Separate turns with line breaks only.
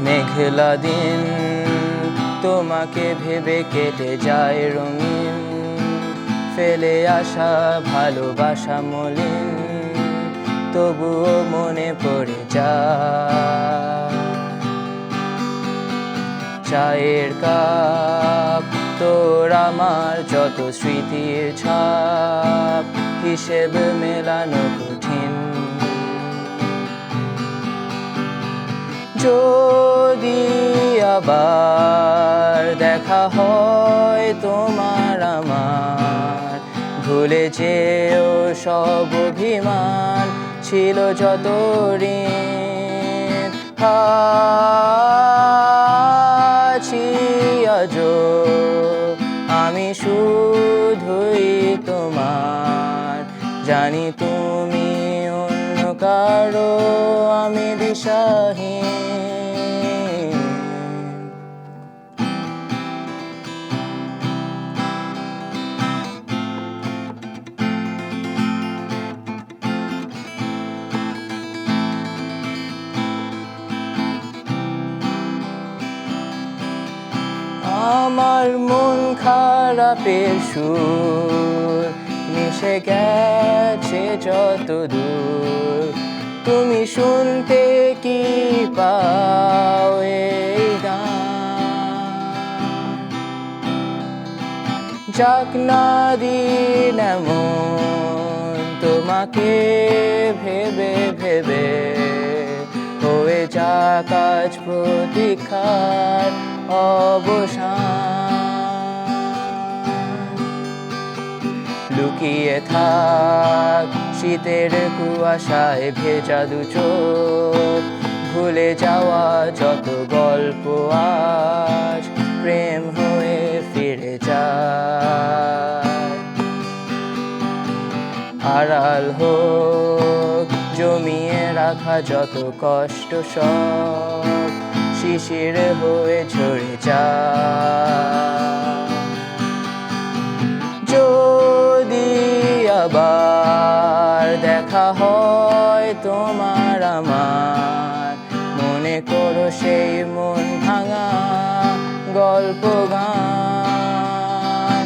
মেঘলা দিন তোমাকে ভেবে কেটে যায় রঙিন, ফেলে আসা ভালোবাসা মলিন, তবুও মনে পড়ে যায়। চায়ের কাপ তোর আমার যত স্মৃতির ছাপ, হিসেব মেলানো কঠিন। যদি আবার দেখা হয় তোমার আমার, ভুলে যেও সব অভিমান, ছিল যত ঋণ আছি আজও আমি শুধুই তোমার। জানি তুমি অন্য কারো, আমি দিশাহীন। আমার মন খারাপের সুর মিশে গেছে যত দূর, তুমি শুনতে কি পাও এই গান? যাক না দিন এমন তোমাকে ভেবে ভেবে, হয়ে যাক আজ প্রতীক্ষার অবসান। লুকিয়ে থাক শীতের কুয়াশায় ভেজা দু চোখ, ভুলে যাওয়া যত গল্প আজ প্রেম হয়ে ফিরে যায়। আড়াল হোক জমিয়ে রাখা যত কষ্ট, সব শিশির হয়ে ঝরে যায়। যদি আবার দেখা হয় তোমার আমার, মনে করো সেই মন ভাঙা গল্প গান।